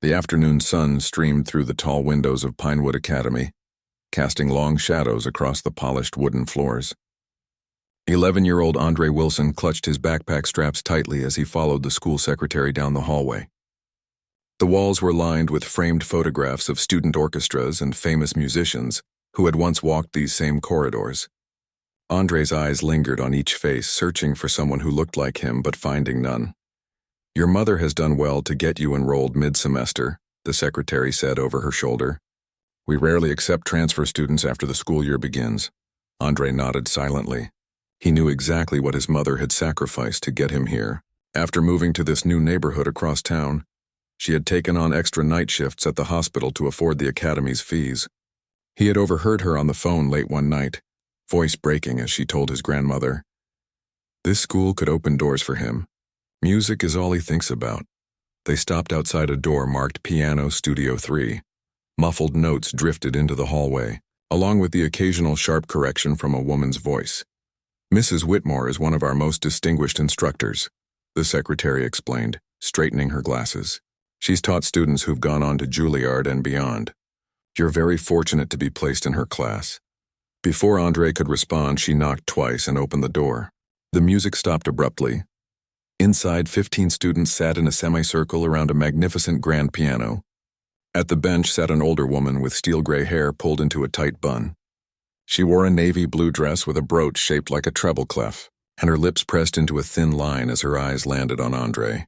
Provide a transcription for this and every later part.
The afternoon sun streamed through the tall windows of Pinewood Academy, casting long shadows across the polished wooden floors. 11-year-old Andre Wilson clutched his backpack straps tightly as he followed the school secretary down the hallway. The walls were lined with framed photographs of student orchestras and famous musicians who had once walked these same corridors. Andre's eyes lingered on each face, searching for someone who looked like him but finding none. "Your mother has done well to get you enrolled mid-semester," the secretary said over her shoulder. "We rarely accept transfer students after the school year begins." Andre nodded silently. He knew exactly what his mother had sacrificed to get him here. After moving to this new neighborhood across town, she had taken on extra night shifts at the hospital to afford the academy's fees. He had overheard her on the phone late one night, voice breaking as she told his grandmother, "This school could open doors for him. Music is all he thinks about." They stopped outside a door marked Piano Studio 3. Muffled notes drifted into the hallway, along with the occasional sharp correction from a woman's voice. "Mrs. Whitmore is one of our most distinguished instructors," the secretary explained, straightening her glasses. "She's taught students who've gone on to Juilliard and beyond. You're very fortunate to be placed in her class." Before Andre could respond, she knocked twice and opened the door. The music stopped abruptly. Inside, 15 students sat in a semicircle around a magnificent grand piano. At the bench sat an older woman with steel-gray hair pulled into a tight bun. She wore a navy blue dress with a brooch shaped like a treble clef, and her lips pressed into a thin line as her eyes landed on Andre.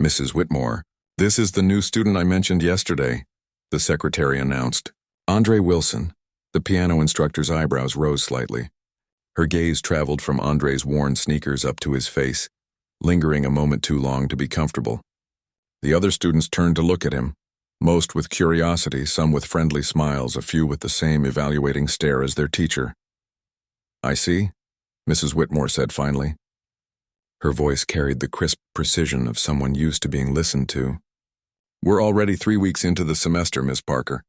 "Mrs. Whitmore, this is the new student I mentioned yesterday," the secretary announced. "Andre Wilson." The piano instructor's eyebrows rose slightly. Her gaze traveled from Andre's worn sneakers up to his face, lingering a moment too long to be comfortable. The other students turned to look at him, most with curiosity, some with friendly smiles, a few with the same evaluating stare as their teacher. "I see," Mrs. Whitmore said finally. Her voice carried the crisp precision of someone used to being listened to. "We're already 3 weeks into the semester, Miss Parker."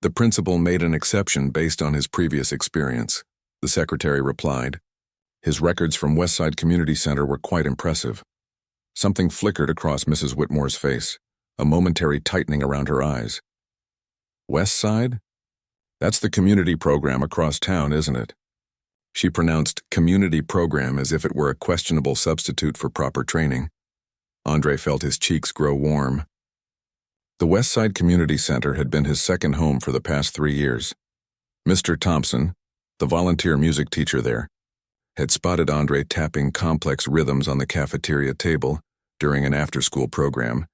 The principal made an exception based on his previous experience, the secretary replied. His records from Westside Community Center were quite impressive. Something flickered across Mrs. Whitmore's face, a momentary tightening around her eyes. "Westside? That's the community program across town, isn't it?" She pronounced community program as if it were a questionable substitute for proper training. Andre felt his cheeks grow warm. The Westside Community Center had been his second home for the past 3 years. Mr. Thompson, the volunteer music teacher there, had spotted Andre tapping complex rhythms on the cafeteria table during an after-school program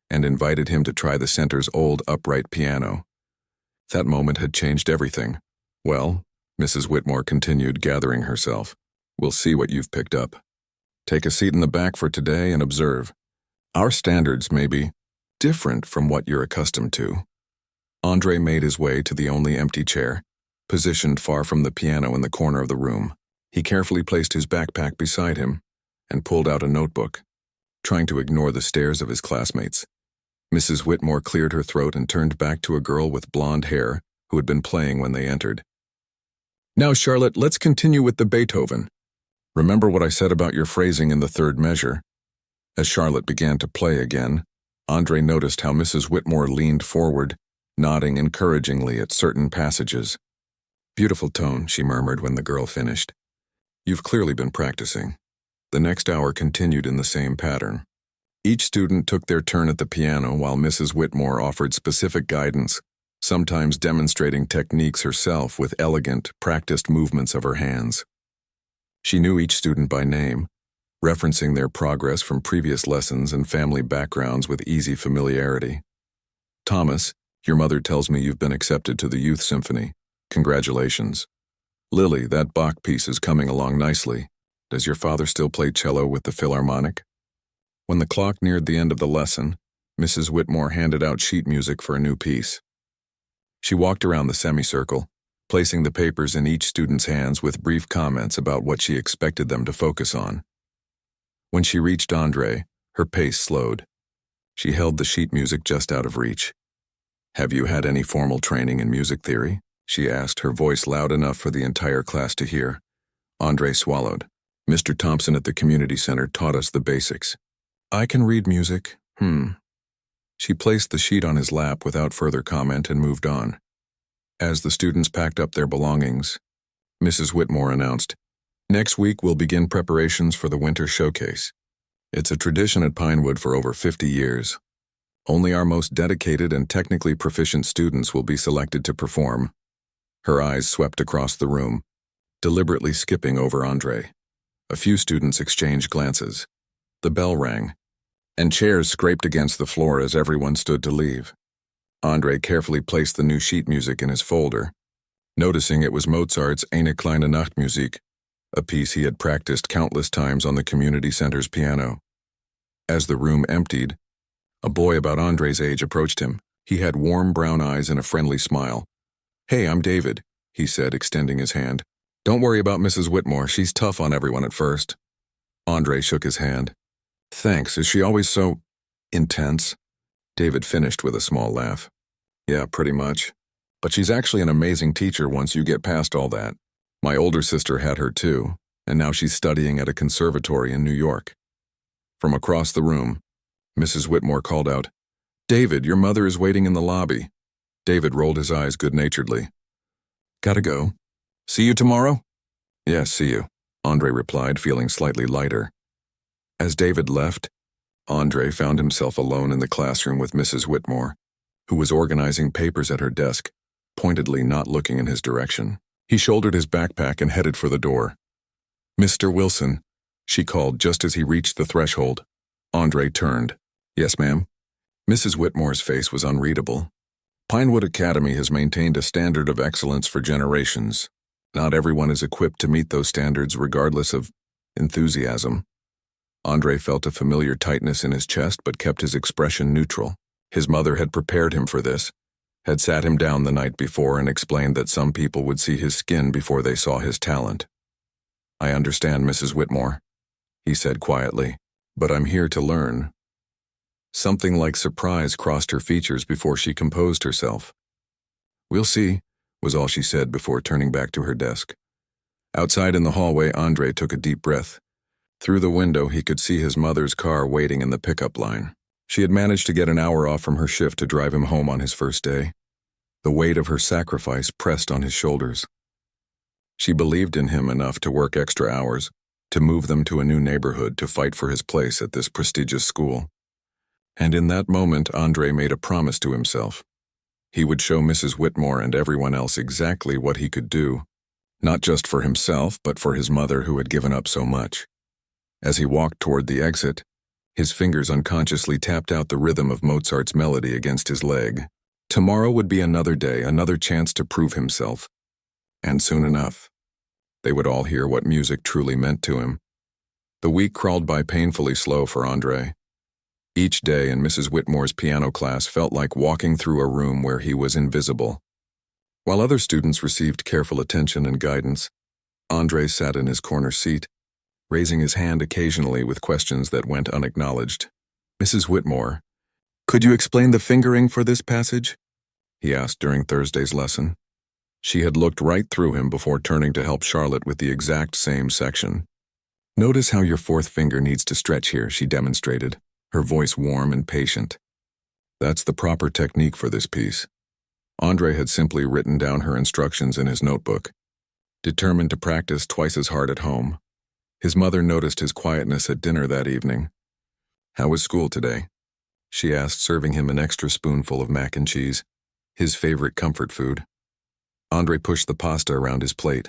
and invited him to try the center's old upright piano. That moment had changed everything. "Well," Mrs. Whitmore continued, gathering herself, "we'll see what you've picked up. Take a seat in the back for today and observe. Our standards may be different from what you're accustomed to." Andre made his way to the only empty chair, positioned far from the piano in the corner of the room. He carefully placed his backpack beside him and pulled out a notebook, trying to ignore the stares of his classmates. Mrs. Whitmore cleared her throat and turned back to a girl with blonde hair who had been playing when they entered. "Now, Charlotte, let's continue with the Beethoven. Remember what I said about your phrasing in the third measure?" As Charlotte began to play again, Andre noticed how Mrs. Whitmore leaned forward, nodding encouragingly at certain passages. "Beautiful tone," she murmured when the girl finished. "You've clearly been practicing." The next hour continued in the same pattern. Each student took their turn at the piano while Mrs. Whitmore offered specific guidance, sometimes demonstrating techniques herself with elegant, practiced movements of her hands. She knew each student by name, referencing their progress from previous lessons and family backgrounds with easy familiarity. "Thomas, your mother tells me you've been accepted to the Youth Symphony. Congratulations. Lily, that Bach piece is coming along nicely. Does your father still play cello with the Philharmonic?" When the clock neared the end of the lesson, Mrs. Whitmore handed out sheet music for a new piece. She walked around the semicircle, placing the papers in each student's hands with brief comments about what she expected them to focus on. When she reached Andre, her pace slowed. She held the sheet music just out of reach. "Have you had any formal training in music theory?" she asked, her voice loud enough for the entire class to hear. Andre swallowed. "Mr. Thompson at the community center taught us the basics." "I can read music. She placed the sheet on his lap without further comment and moved on. As the students packed up their belongings, Mrs. Whitmore announced, "Next week we'll begin preparations for the winter showcase. It's a tradition at Pinewood for over 50 years. Only our most dedicated and technically proficient students will be selected to perform." Her eyes swept across the room, deliberately skipping over Andre. A few students exchanged glances. The bell rang, and chairs scraped against the floor as everyone stood to leave. Andre carefully placed the new sheet music in his folder, noticing it was Mozart's Eine kleine Nachtmusik, a piece he had practiced countless times on the community center's piano. As the room emptied, a boy about Andre's age approached him. He had warm brown eyes and a friendly smile. "Hey, I'm David," he said, extending his hand. "Don't worry about Mrs. Whitmore, she's tough on everyone at first." Andre shook his hand. "Thanks, is she always so intense?" David finished with a small laugh. "Yeah, pretty much. But she's actually an amazing teacher once you get past all that. My older sister had her too, and now she's studying at a conservatory in New York." From across the room, Mrs. Whitmore called out, "David, your mother is waiting in the lobby." David rolled his eyes good-naturedly. "Gotta go. See you tomorrow?" "Yes, see you," Andre replied, feeling slightly lighter. As David left, Andre found himself alone in the classroom with Mrs. Whitmore, who was organizing papers at her desk, pointedly not looking in his direction. He shouldered his backpack and headed for the door. "Mr. Wilson," she called just as he reached the threshold. Andre turned. "Yes, ma'am." Mrs. Whitmore's face was unreadable. Pinewood Academy has maintained a standard of excellence for generations. Not everyone is equipped to meet those standards regardless of enthusiasm. Andre felt a familiar tightness in his chest but kept his expression neutral. His mother had prepared him for this, had sat him down the night before and explained that some people would see his skin before they saw his talent. "I understand, Mrs. Whitmore," he said quietly, "but I'm here to learn." Something like surprise crossed her features before she composed herself. "We'll see," was all she said before turning back to her desk. Outside in the hallway, Andre took a deep breath. Through the window, he could see his mother's car waiting in the pickup line. She had managed to get an hour off from her shift to drive him home on his first day. The weight of her sacrifice pressed on his shoulders. She believed in him enough to work extra hours, to move them to a new neighborhood, to fight for his place at this prestigious school. And in that moment, Andre made a promise to himself. He would show Mrs. Whitmore and everyone else exactly what he could do, not just for himself, but for his mother who had given up so much. As he walked toward the exit, his fingers unconsciously tapped out the rhythm of Mozart's melody against his leg. Tomorrow would be another day, another chance to prove himself. And soon enough, they would all hear what music truly meant to him. The week crawled by painfully slow for Andre. Each day in Mrs. Whitmore's piano class felt like walking through a room where he was invisible. While other students received careful attention and guidance, Andre sat in his corner seat, raising his hand occasionally with questions that went unacknowledged. "Mrs. Whitmore, could you explain the fingering for this passage?" he asked during Thursday's lesson. She had looked right through him before turning to help Charlotte with the exact same section. "Notice how your fourth finger needs to stretch here," she demonstrated, her voice warm and patient. That's the proper technique for this piece. Andre had simply written down her instructions in his notebook, determined to practice twice as hard at home. His mother noticed his quietness at dinner that evening. "How was school today?" she asked, serving him an extra spoonful of mac and cheese, his favorite comfort food. Andre pushed the pasta around his plate.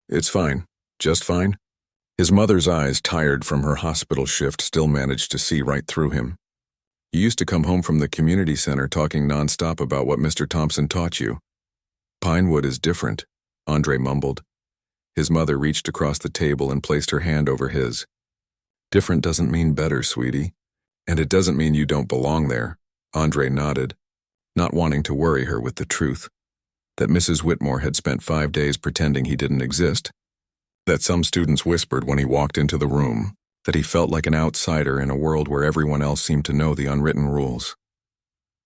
"It's fine. Just fine." His mother's eyes, tired from her hospital shift, still managed to see right through him. "You used to come home from the community center talking nonstop about what Mr. Thompson taught you." "Pinewood is different," Andre mumbled. His mother reached across the table and placed her hand over his. "Different doesn't mean better, sweetie. And it doesn't mean you don't belong there." Andre nodded, not wanting to worry her with the truth. That Mrs. Whitmore had spent 5 days pretending he didn't exist. That some students whispered when he walked into the room. That he felt like an outsider in a world where everyone else seemed to know the unwritten rules.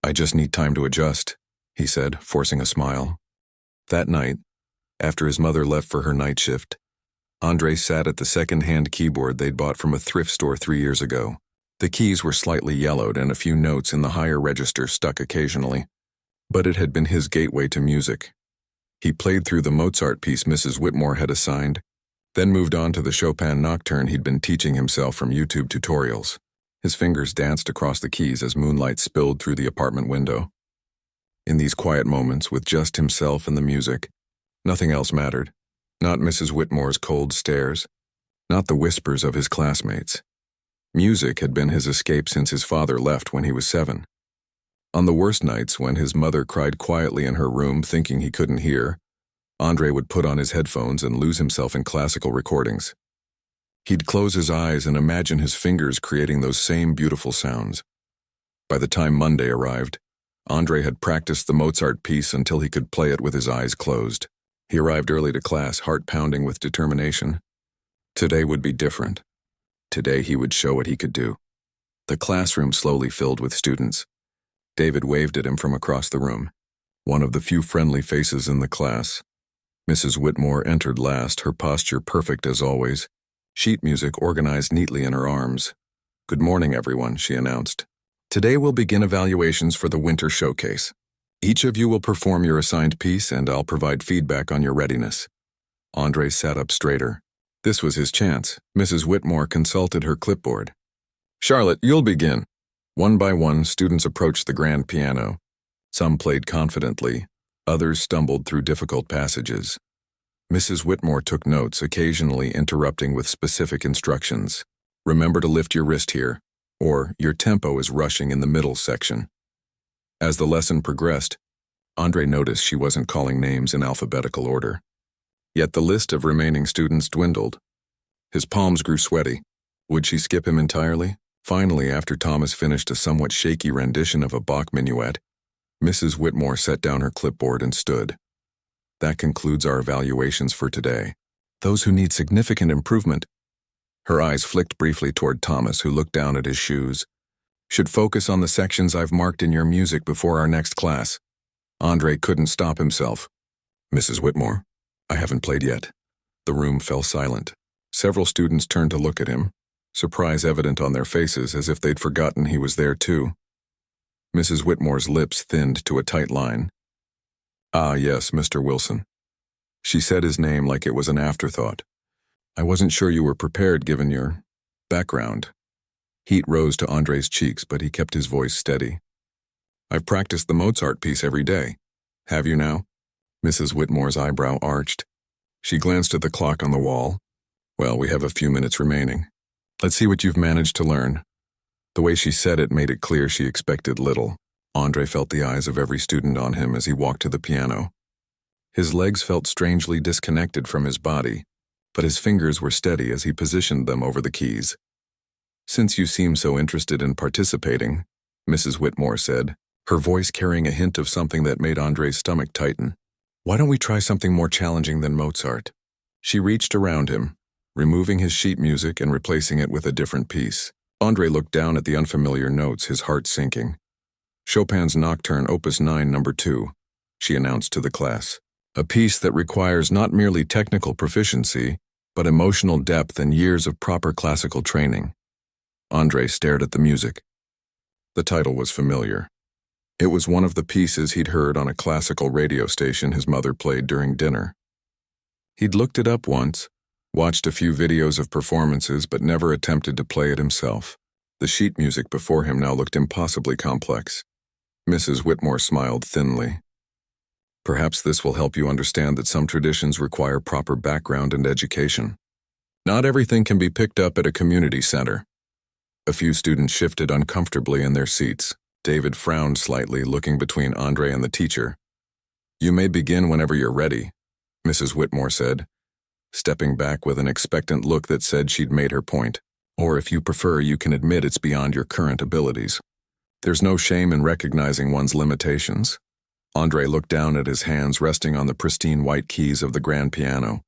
"I just need time to adjust," he said, forcing a smile. That night, after his mother left for her night shift, Andre sat at the second-hand keyboard they'd bought from a thrift store 3 years ago. The keys were slightly yellowed and a few notes in the higher register stuck occasionally, but it had been his gateway to music. He played through the Mozart piece Mrs. Whitmore had assigned, then moved on to the Chopin nocturne he'd been teaching himself from YouTube tutorials. His fingers danced across the keys as moonlight spilled through the apartment window. In these quiet moments, with just himself and the music, nothing else mattered. Not Mrs. Whitmore's cold stares, not the whispers of his classmates. Music had been his escape since his father left when he was 7. On the worst nights, when his mother cried quietly in her room thinking he couldn't hear, Andre would put on his headphones and lose himself in classical recordings. He'd close his eyes and imagine his fingers creating those same beautiful sounds. By the time Monday arrived, Andre had practiced the Mozart piece until he could play it with his eyes closed. He arrived early to class, heart pounding with determination. Today would be different. Today he would show what he could do. The classroom slowly filled with students. David waved at him from across the room, one of the few friendly faces in the class. Mrs. Whitmore entered last, her posture perfect as always, sheet music organized neatly in her arms. "Good morning, everyone," she announced. "Today we'll begin evaluations for the winter showcase. Each of you will perform your assigned piece and I'll provide feedback on your readiness." Andre sat up straighter. This was his chance. Mrs. Whitmore consulted her clipboard. "Charlotte, you'll begin." One by one, students approached the grand piano. Some played confidently, others stumbled through difficult passages. Mrs. Whitmore took notes, occasionally interrupting with specific instructions. "Remember to lift your wrist here," or "your tempo is rushing in the middle section." As the lesson progressed, Andre noticed she wasn't calling names in alphabetical order. Yet the list of remaining students dwindled. His palms grew sweaty. Would she skip him entirely? Finally, after Thomas finished a somewhat shaky rendition of a Bach minuet, Mrs. Whitmore set down her clipboard and stood. "That concludes our evaluations for today. Those who need significant improvement," her eyes flicked briefly toward Thomas, who looked down at his shoes, "should focus on the sections I've marked in your music before our next class." Andre couldn't stop himself. "Mrs. Whitmore, I haven't played yet." The room fell silent. Several students turned to look at him, surprise evident on their faces, as if they'd forgotten he was there too. Mrs. Whitmore's lips thinned to a tight line. "Ah, yes, Mr. Wilson." She said his name like it was an afterthought. "I wasn't sure you were prepared given your background." Heat rose to Andre's cheeks, but he kept his voice steady. "I've practiced the Mozart piece every day. Have you now?" Mrs. Whitmore's eyebrow arched. She glanced at the clock on the wall. "Well, we have a few minutes remaining. Let's see what you've managed to learn." The way she said it made it clear she expected little. Andre felt the eyes of every student on him as he walked to the piano. His legs felt strangely disconnected from his body, but his fingers were steady as he positioned them over the keys. "Since you seem so interested in participating," Mrs. Whitmore said, her voice carrying a hint of something that made Andre's stomach tighten, "why don't we try something more challenging than Mozart?" She reached around him, removing his sheet music and replacing it with a different piece. Andre looked down at the unfamiliar notes, his heart sinking. "Chopin's Nocturne, Opus 9, No. 2, she announced to the class. "A piece that requires not merely technical proficiency, but emotional depth and years of proper classical training." Andre stared at the music. The title was familiar. It was one of the pieces he'd heard on a classical radio station his mother played during dinner. He'd looked it up once, watched a few videos of performances, but never attempted to play it himself. The sheet music before him now looked impossibly complex. Mrs. Whitmore smiled thinly. "Perhaps this will help you understand that some traditions require proper background and education. Not everything can be picked up at a community center." A few students shifted uncomfortably in their seats. David frowned slightly, looking between Andre and the teacher. "You may begin whenever you're ready," Mrs. Whitmore said, stepping back with an expectant look that said she'd made her point. "Or if you prefer, you can admit it's beyond your current abilities. There's no shame in recognizing one's limitations." Andre looked down at his hands resting on the pristine white keys of the grand piano,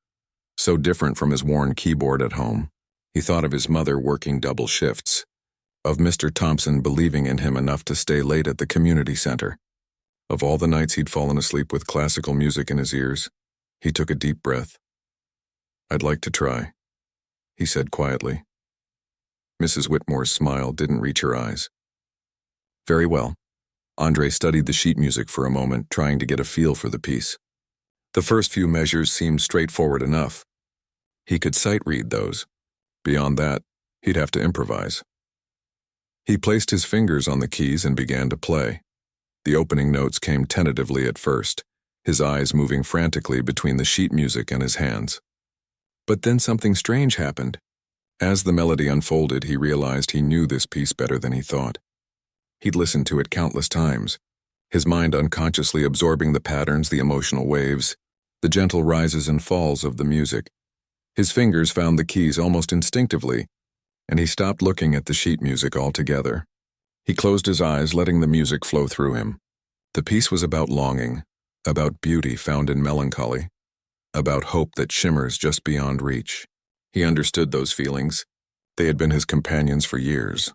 so different from his worn keyboard at home. He thought of his mother working double shifts, of Mr. Thompson believing in him enough to stay late at the community center. Of all the nights he'd fallen asleep with classical music in his ears, he took a deep breath. "I'd like to try," he said quietly. Mrs. Whitmore's smile didn't reach her eyes. Very well. Andre studied the sheet music for a moment, trying to get a feel for the piece. The first few measures seemed straightforward enough. He could sight read those. Beyond that, he'd have to improvise. He placed his fingers on the keys and began to play. The opening notes came tentatively at first, his eyes moving frantically between the sheet music and his hands. But then something strange happened. As the melody unfolded, he realized he knew this piece better than he thought. He'd listened to it countless times, his mind unconsciously absorbing the patterns, the emotional waves, the gentle rises and falls of the music. His fingers found the keys almost instinctively, and he stopped looking at the sheet music altogether. He closed his eyes, letting the music flow through him. The piece was about longing, about beauty found in melancholy, about hope that shimmers just beyond reach. He understood those feelings. They had been his companions for years.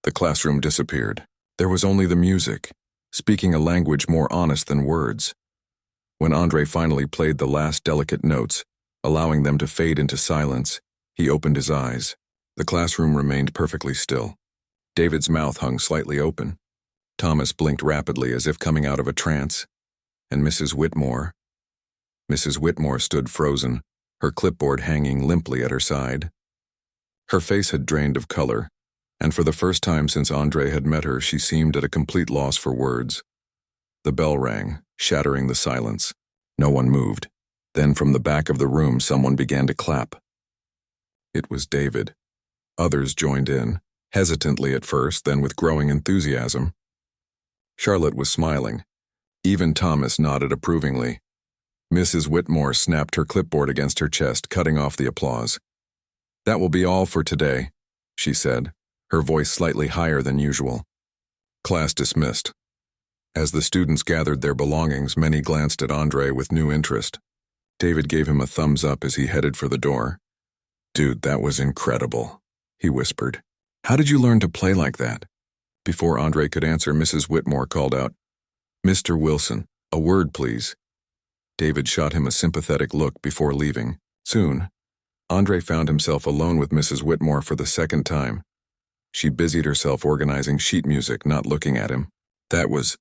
The classroom disappeared. There was only the music, speaking a language more honest than words. When Andre finally played the last delicate notes, allowing them to fade into silence, he opened his eyes. The classroom remained perfectly still. David's mouth hung slightly open. Thomas blinked rapidly as if coming out of a trance. And Mrs. Whitmore stood frozen, her clipboard hanging limply at her side. Her face had drained of color, and for the first time since Andre had met her, she seemed at a complete loss for words. The bell rang, shattering the silence. No one moved. Then from the back of the room, someone began to clap. It was David. Others joined in, hesitantly at first, then with growing enthusiasm. Charlotte was smiling. Even Thomas nodded approvingly. Mrs. Whitmore snapped her clipboard against her chest, cutting off the applause. "That will be all for today," she said, her voice slightly higher than usual. Class dismissed. As the students gathered their belongings, many glanced at Andre with new interest. David gave him a thumbs up as he headed for the door. "Dude, that was incredible," he whispered. "How did you learn to play like that?" Before Andre could answer, Mrs. Whitmore called out, "Mr. Wilson, a word, please." David shot him a sympathetic look before leaving. Soon, Andre found himself alone with Mrs. Whitmore for the second time. She busied herself organizing sheet music, not looking at him. "That was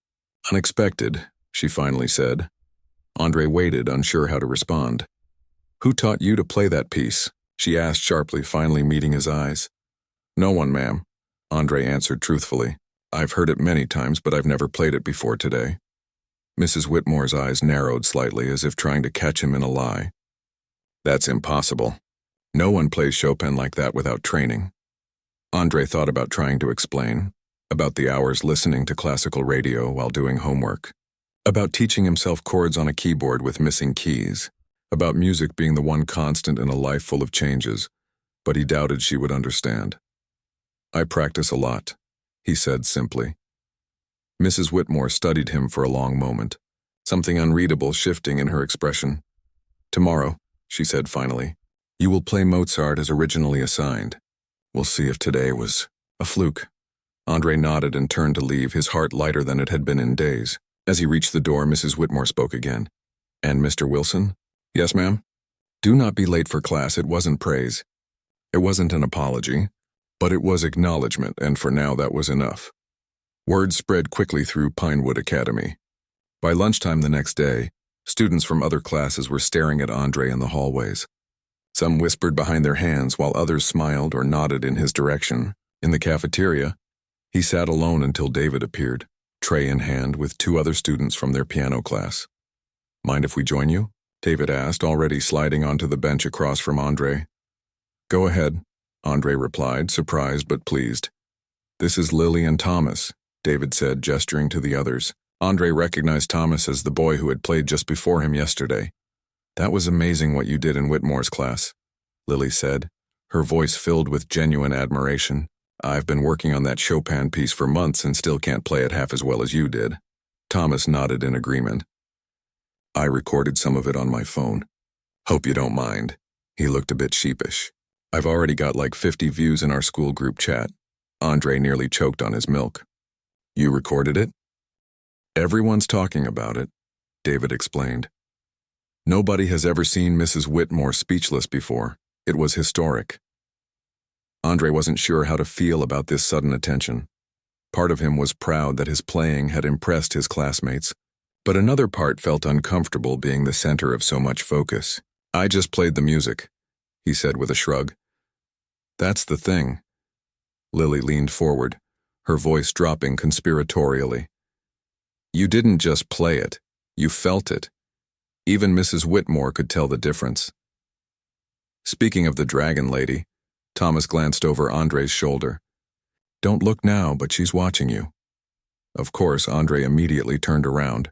unexpected," she finally said. Andre waited, unsure how to respond. "Who taught you to play that piece?" she asked sharply, finally meeting his eyes. "No one, ma'am," Andre answered truthfully. "I've heard it many times, but I've never played it before today." Mrs. Whitmore's eyes narrowed slightly, as if trying to catch him in a lie. "That's impossible. No one plays Chopin like that without training." Andre thought about trying to explain, about the hours listening to classical radio while doing homework, about teaching himself chords on a keyboard with missing keys, about music being the one constant in a life full of changes, but he doubted she would understand. "I practice a lot," he said simply. Mrs. Whitmore studied him for a long moment, something unreadable shifting in her expression. "Tomorrow," she said finally, "you will play Mozart as originally assigned. We'll see if today was a fluke." Andre nodded and turned to leave, his heart lighter than it had been in days. As he reached the door, Mrs. Whitmore spoke again. "And Mr. Wilson?" "Yes, ma'am?" "Do not be late for class." It wasn't praise. It wasn't an apology, but it was acknowledgement, and for now that was enough. Word spread quickly through Pinewood Academy. By lunchtime the next day, students from other classes were staring at Andre in the hallways. Some whispered behind their hands, while others smiled or nodded in his direction. In the cafeteria, he sat alone until David appeared, tray in hand, with two other students from their piano class. "Mind if we join you?" David asked, already sliding onto the bench across from Andre. "Go ahead," Andre replied, surprised but pleased. "This is Lily and Thomas," David said, gesturing to the others. Andre recognized Thomas as the boy who had played just before him yesterday. "That was amazing what you did in Whitmore's class," Lily said, her voice filled with genuine admiration. "I've been working on that Chopin piece for months and still can't play it half as well as you did." Thomas nodded in agreement. "I recorded some of it on my phone. Hope you don't mind." He looked a bit sheepish. "I've already got like 50 views in our school group chat." Andre nearly choked on his milk. "You recorded it?" "Everyone's talking about it," David explained. "Nobody has ever seen Mrs. Whitmore speechless before. It was historic." Andre wasn't sure how to feel about this sudden attention. Part of him was proud that his playing had impressed his classmates, but another part felt uncomfortable being the center of so much focus. "I just played the music," he said with a shrug. "That's the thing." Lily leaned forward, her voice dropping conspiratorially. "You didn't just play it, you felt it. Even Mrs. Whitmore could tell the difference." Speaking of the dragon lady, Thomas glanced over Andre's shoulder. "Don't look now, but she's watching you." Of course, Andre immediately turned around.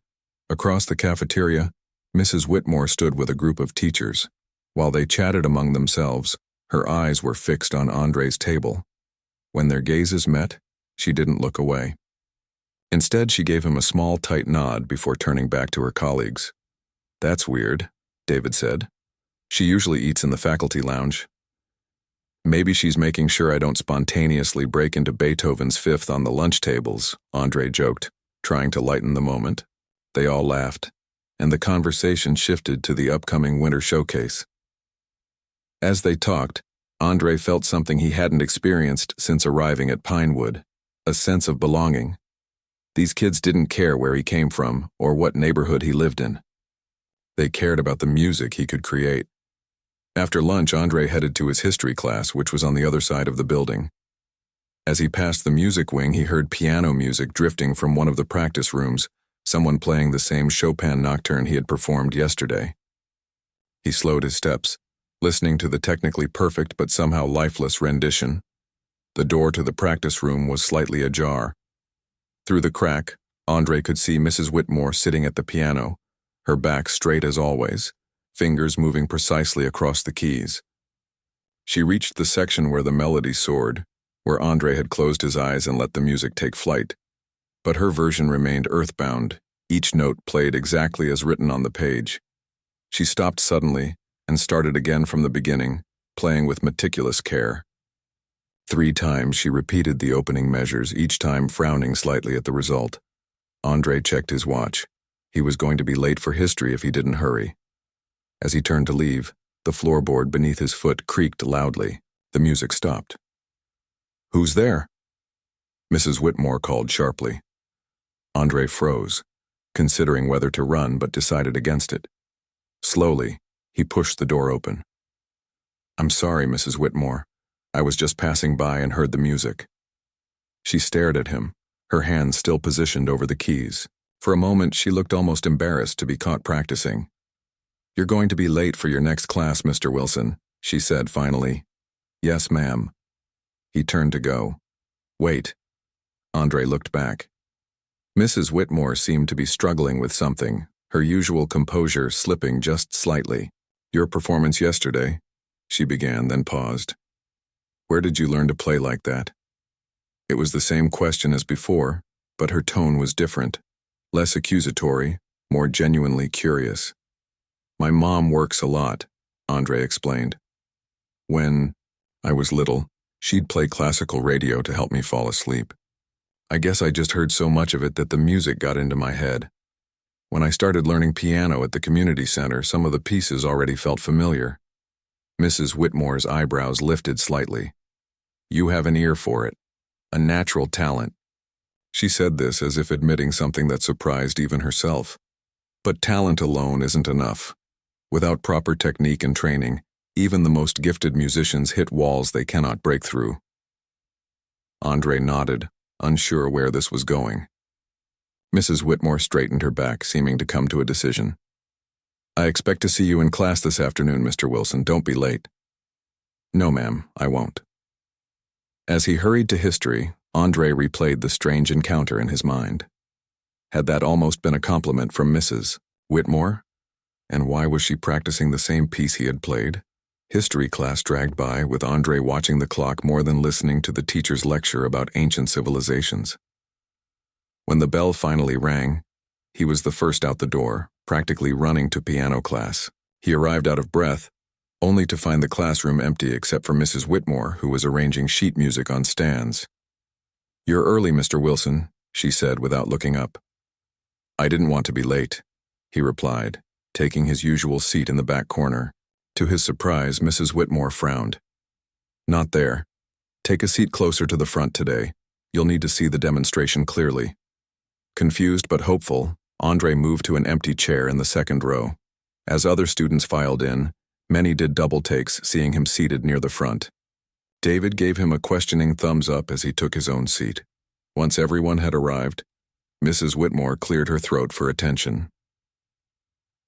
Across the cafeteria, Mrs. Whitmore stood with a group of teachers. While they chatted among themselves, her eyes were fixed on Andre's table. When their gazes met, she didn't look away. Instead, she gave him a small, tight nod before turning back to her colleagues. "That's weird," David said. "She usually eats in the faculty lounge." "Maybe she's making sure I don't spontaneously break into Beethoven's Fifth on the lunch tables," Andre joked, trying to lighten the moment. They all laughed, and the conversation shifted to the upcoming winter showcase. As they talked, Andre felt something he hadn't experienced since arriving at Pinewood, a sense of belonging. These kids didn't care where he came from or what neighborhood he lived in. They cared about the music he could create. After lunch, Andre headed to his history class, which was on the other side of the building. As he passed the music wing, he heard piano music drifting from one of the practice rooms, someone playing the same Chopin nocturne he had performed yesterday. He slowed his steps, listening to the technically perfect but somehow lifeless rendition. The door to the practice room was slightly ajar. Through the crack, Andre could see Mrs. Whitmore sitting at the piano, her back straight as always, fingers moving precisely across the keys. She reached the section where the melody soared, where Andre had closed his eyes and let the music take flight. But her version remained earthbound, each note played exactly as written on the page. She stopped suddenly and started again from the beginning, playing with meticulous care. 3 times she repeated the opening measures, each time frowning slightly at the result. Andre checked his watch. He was going to be late for history if he didn't hurry. As he turned to leave, the floorboard beneath his foot creaked loudly. The music stopped. "Who's there?" Mrs. Whitmore called sharply. Andre froze, considering whether to run but decided against it. Slowly, he pushed the door open. "I'm sorry, Mrs. Whitmore. I was just passing by and heard the music." She stared at him, her hands still positioned over the keys. For a moment, she looked almost embarrassed to be caught practicing. "You're going to be late for your next class, Mr. Wilson," she said finally. "Yes, ma'am." He turned to go. "Wait." Andre looked back. Mrs. Whitmore seemed to be struggling with something, her usual composure slipping just slightly. "Your performance yesterday," she began, then paused. "Where did you learn to play like that?" It was the same question as before, but her tone was different, less accusatory, more genuinely curious. "My mom works a lot," Andre explained. "When I was little, she'd play classical radio to help me fall asleep. I guess I just heard so much of it that the music got into my head. When I started learning piano at the community center, some of the pieces already felt familiar." Mrs. Whitmore's eyebrows lifted slightly. "You have an ear for it, a natural talent." She said this as if admitting something that surprised even herself. But talent alone isn't enough. Without proper technique and training, even the most gifted musicians hit walls they cannot break through. Andre nodded, unsure where this was going. Mrs. Whitmore straightened her back, seeming to come to a decision. "I expect to see you in class this afternoon, Mr. Wilson. Don't be late." "No, ma'am, I won't." As he hurried to history, Andre replayed the strange encounter in his mind. Had that almost been a compliment from Mrs. Whitmore? And why was she practicing the same piece he had played? History class dragged by, with Andre watching the clock more than listening to the teacher's lecture about ancient civilizations. When the bell finally rang, he was the first out the door, practically running to piano class. He arrived out of breath, only to find the classroom empty except for Mrs. Whitmore, who was arranging sheet music on stands. "You're early, Mr. Wilson," she said without looking up. "I didn't want to be late," he replied, taking his usual seat in the back corner. To his surprise, Mrs. Whitmore frowned. "Not there." Take a seat closer to the front today. You'll need to see the demonstration clearly. Confused but hopeful, Andre moved to an empty chair in the second row. As other students filed in, many did double takes, seeing him seated near the front. David gave him a questioning thumbs up as he took his own seat. Once everyone had arrived, Mrs. Whitmore cleared her throat for attention.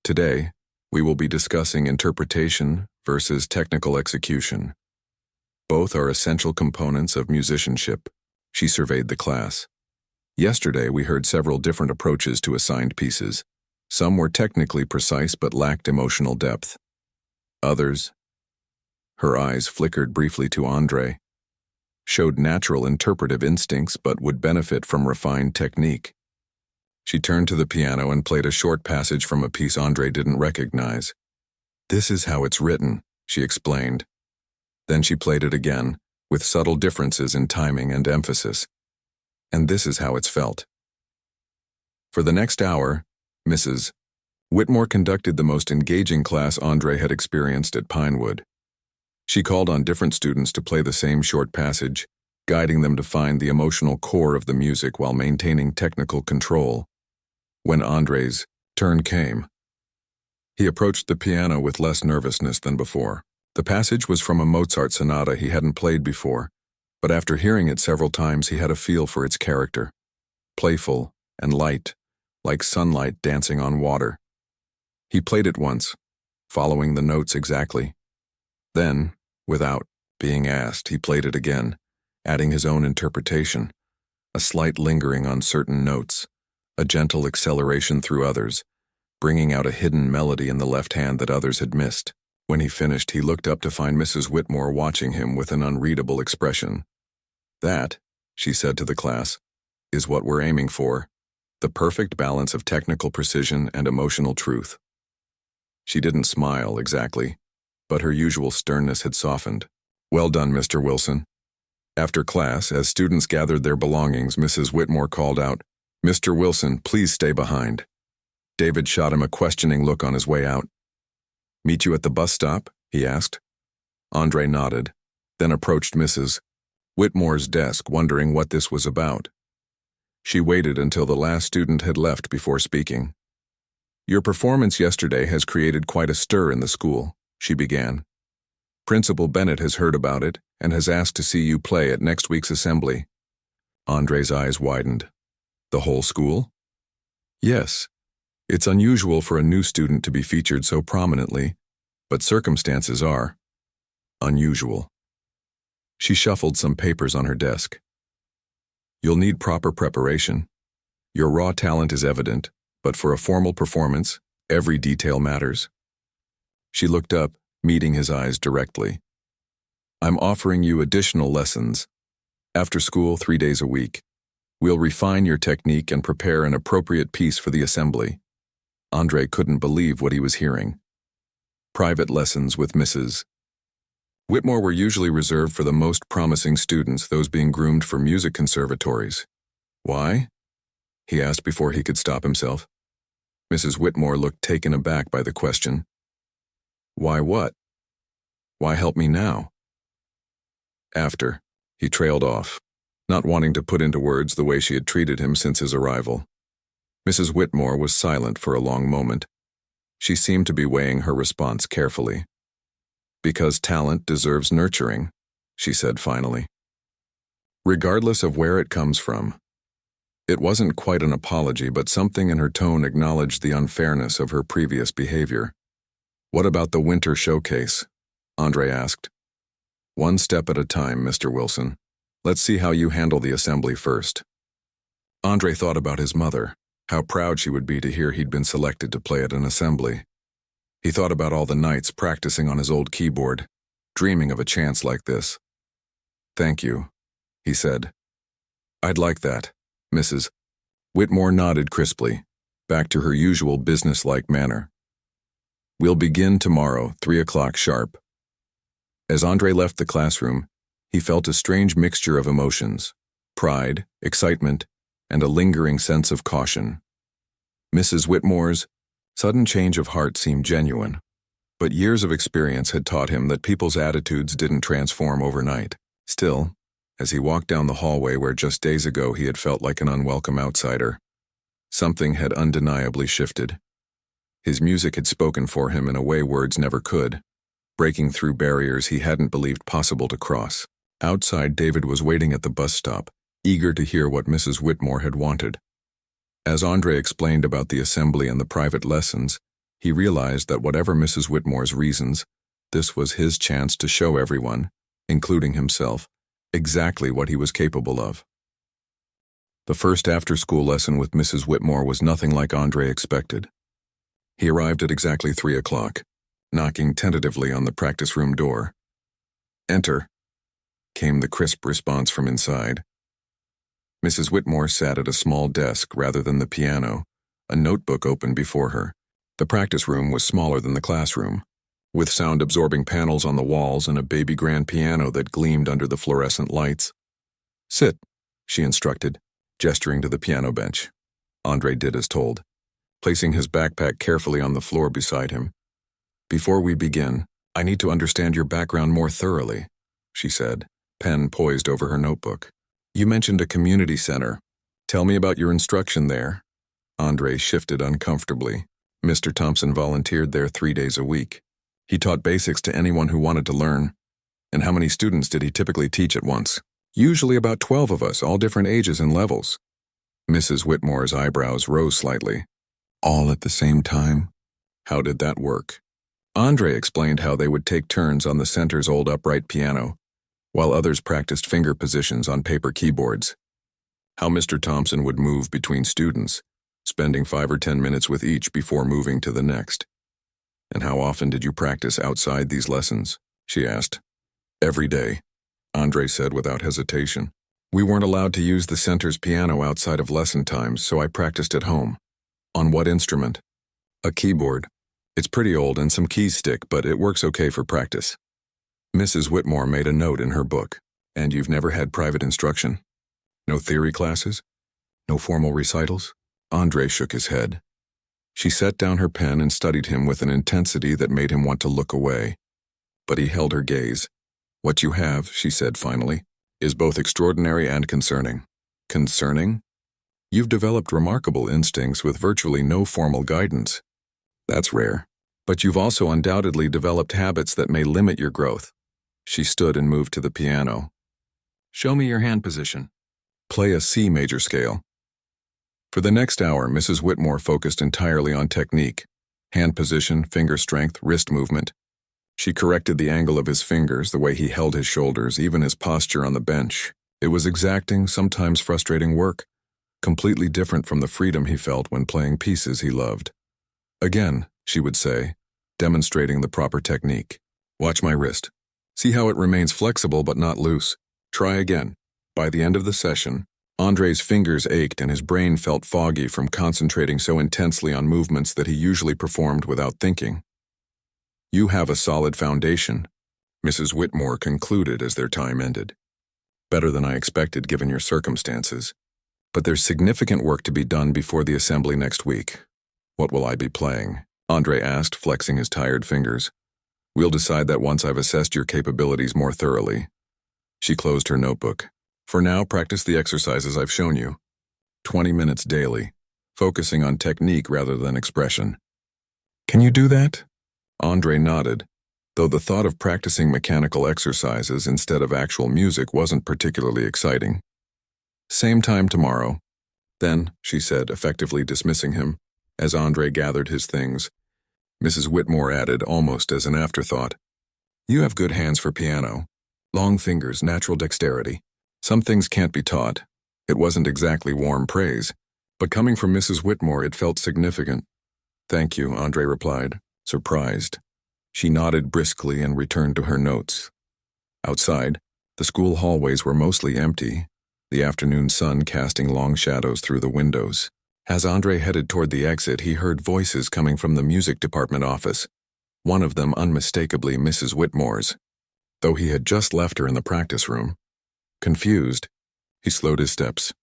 Today, we will be discussing interpretation versus technical execution. Both are essential components of musicianship. She surveyed the class. Yesterday, we heard several different approaches to assigned pieces. Some were technically precise but lacked emotional depth. Others, her eyes flickered briefly to Andre, showed natural interpretive instincts but would benefit from refined technique. She turned to the piano and played a short passage from a piece Andre didn't recognize. "This is how it's written," she explained. Then she played it again, with subtle differences in timing and emphasis. "And this is how it's felt." For the next hour, Mrs. Whitmore conducted the most engaging class Andre had experienced at Pinewood. She called on different students to play the same short passage, guiding them to find the emotional core of the music while maintaining technical control. When Andre's turn came, he approached the piano with less nervousness than before. The passage was from a Mozart sonata he hadn't played before, but after hearing it several times he had a feel for its character. Playful and light, like sunlight dancing on water. He played it once, following the notes exactly. Then, without being asked, he played it again, adding his own interpretation, a slight lingering on certain notes, a gentle acceleration through others, bringing out a hidden melody in the left hand that others had missed. When he finished, he looked up to find Mrs. Whitmore watching him with an unreadable expression. "That," she said to the class, "is what we're aiming for, the perfect balance of technical precision and emotional truth." She didn't smile exactly, but her usual sternness had softened. "Well done, Mr. Wilson." After class, as students gathered their belongings, Mrs. Whitmore called out, "Mr. Wilson, please stay behind." David shot him a questioning look on his way out. "Meet you at the bus stop?" he asked. Andre nodded, then approached Mrs. Whitmore's desk, wondering what this was about. She waited until the last student had left before speaking. "Your performance yesterday has created quite a stir in the school," she began. "Principal Bennett has heard about it and has asked to see you play at next week's assembly." Andre's eyes widened. "The whole school?" "Yes. It's unusual for a new student to be featured so prominently, but circumstances are unusual." She shuffled some papers on her desk. "You'll need proper preparation. Your raw talent is evident, but for a formal performance, every detail matters." She looked up, meeting his eyes directly. "I'm offering you additional lessons. After school, 3 days a week. We'll refine your technique and prepare an appropriate piece for the assembly." Andre couldn't believe what he was hearing. Private lessons with Mrs. Whitmore were usually reserved for the most promising students, those being groomed for music conservatories. "Why?" he asked before he could stop himself. Mrs. Whitmore looked taken aback by the question. "Why what? Why help me now?" "After," he trailed off, not wanting to put into words the way she had treated him since his arrival. Mrs. Whitmore was silent for a long moment. She seemed to be weighing her response carefully. "Because talent deserves nurturing," she said finally. "Regardless of where it comes from." It wasn't quite an apology, but something in her tone acknowledged the unfairness of her previous behavior. "What about the winter showcase?" Andre asked. "One step at a time, Mr. Wilson. Let's see how you handle the assembly first." Andre thought about his mother, how proud she would be to hear he'd been selected to play at an assembly. He thought about all the nights practicing on his old keyboard, dreaming of a chance like this. "Thank you," he said. "I'd like that." Mrs. Whitmore nodded crisply, back to her usual businesslike manner. "We'll begin tomorrow, 3 o'clock sharp." As Andre left the classroom, he felt a strange mixture of emotions: pride, excitement, and a lingering sense of caution. Mrs. Whitmore's sudden change of heart seemed genuine, but years of experience had taught him that people's attitudes didn't transform overnight. Still, as he walked down the hallway where just days ago he had felt like an unwelcome outsider. Something had undeniably shifted. His music had spoken for him in a way words never could, breaking through barriers he hadn't believed possible to cross. Outside, David was waiting at the bus stop, eager to hear what Mrs. Whitmore had wanted. As Andre explained about the assembly and the private lessons, he realized that whatever Mrs. Whitmore's reasons, this was his chance to show everyone, including himself, exactly what he was capable of. The first after-school lesson with Mrs. Whitmore was nothing like Andre expected. He arrived at exactly 3 o'clock, knocking tentatively on the practice room door. "Enter," came the crisp response from inside. Mrs. Whitmore sat at a small desk rather than the piano, a notebook open before her. The practice room was smaller than the classroom, with sound-absorbing panels on the walls and a baby grand piano that gleamed under the fluorescent lights. "Sit," she instructed, gesturing to the piano bench. Andre did as told, placing his backpack carefully on the floor beside him. "Before we begin, I need to understand your background more thoroughly," she said, pen poised over her notebook. "You mentioned a community center. Tell me about your instruction there." Andre shifted uncomfortably. Mr. Thompson volunteered there 3 days a week. He taught basics to anyone who wanted to learn. "And how many students did he typically teach at once?" "Usually about 12 of us, all different ages and levels." Mrs. Whitmore's eyebrows rose slightly. "All at the same time? How did that work?" Andre explained how they would take turns on the center's old upright piano, while others practiced finger positions on paper keyboards. How Mr. Thompson would move between students, spending 5 or 10 minutes with each before moving to the next. "And how often did you practice outside these lessons?" she asked. "Every day," Andre said without hesitation. "We weren't allowed to use the center's piano outside of lesson times, so I practiced at home." "On what instrument?" "A keyboard. It's pretty old and some keys stick, but it works okay for practice." Mrs. Whitmore made a note in her book. "And you've never had private instruction? No theory classes? No formal recitals?" Andre shook his head. She set down her pen and studied him with an intensity that made him want to look away. But he held her gaze. "What you have," she said finally, "is both extraordinary and concerning." "Concerning?" "You've developed remarkable instincts with virtually no formal guidance." "That's rare. But you've also undoubtedly developed habits that may limit your growth." She stood and moved to the piano. "Show me your hand position." "Play a C major scale." For the next hour, Mrs. Whitmore focused entirely on technique, hand position, finger strength, wrist movement. She corrected the angle of his fingers, the way he held his shoulders, even his posture on the bench. It was exacting, sometimes frustrating work, completely different from the freedom he felt when playing pieces he loved. "Again," she would say, demonstrating the proper technique. "Watch my wrist. See how it remains flexible but not loose. Try again." By the end of the session, Andre's fingers ached and his brain felt foggy from concentrating so intensely on movements that he usually performed without thinking. "You have a solid foundation," Mrs. Whitmore concluded as their time ended. "Better than I expected given your circumstances. But there's significant work to be done before the assembly next week." "What will I be playing?" Andre asked, flexing his tired fingers. "We'll decide that once I've assessed your capabilities more thoroughly." She closed her notebook. "For now, practice the exercises I've shown you. 20 minutes daily, focusing on technique rather than expression." "Can you do that?" Andre nodded, though the thought of practicing mechanical exercises instead of actual music wasn't particularly exciting. "Same time tomorrow." "Then," she said, effectively dismissing him, as Andre gathered his things. Mrs. Whitmore added, almost as an afterthought, "You have good hands for piano. Long fingers, natural dexterity. Some things can't be taught." It wasn't exactly warm praise, but coming from Mrs. Whitmore it felt significant. "Thank you," Andre replied, surprised. She nodded briskly and returned to her notes. Outside, the school hallways were mostly empty, the afternoon sun casting long shadows through the windows. As Andre headed toward the exit, he heard voices coming from the music department office, one of them unmistakably Mrs. Whitmore's, though he had just left her in the practice room. Confused, he slowed his steps.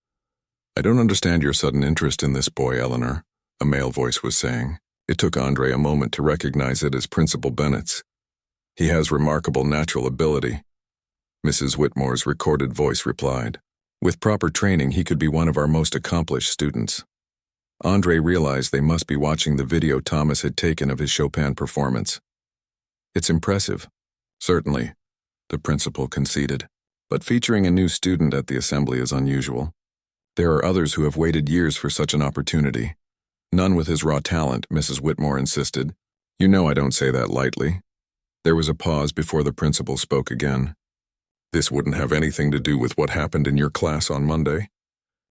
"I don't understand your sudden interest in this boy, Eleanor," a male voice was saying. It took Andre a moment to recognize it as Principal Bennett's. "He has remarkable natural ability." Mrs. Whitmore's recorded voice replied. With proper training, he could be one of our most accomplished students. Andre realized they must be watching the video Thomas had taken of his Chopin performance. It's impressive. Certainly, the principal conceded. But featuring a new student at the assembly is unusual. There are others who have waited years for such an opportunity. None with his raw talent, Mrs. Whitmore insisted. You know I don't say that lightly. There was a pause before the principal spoke again. This wouldn't have anything to do with what happened in your class on Monday.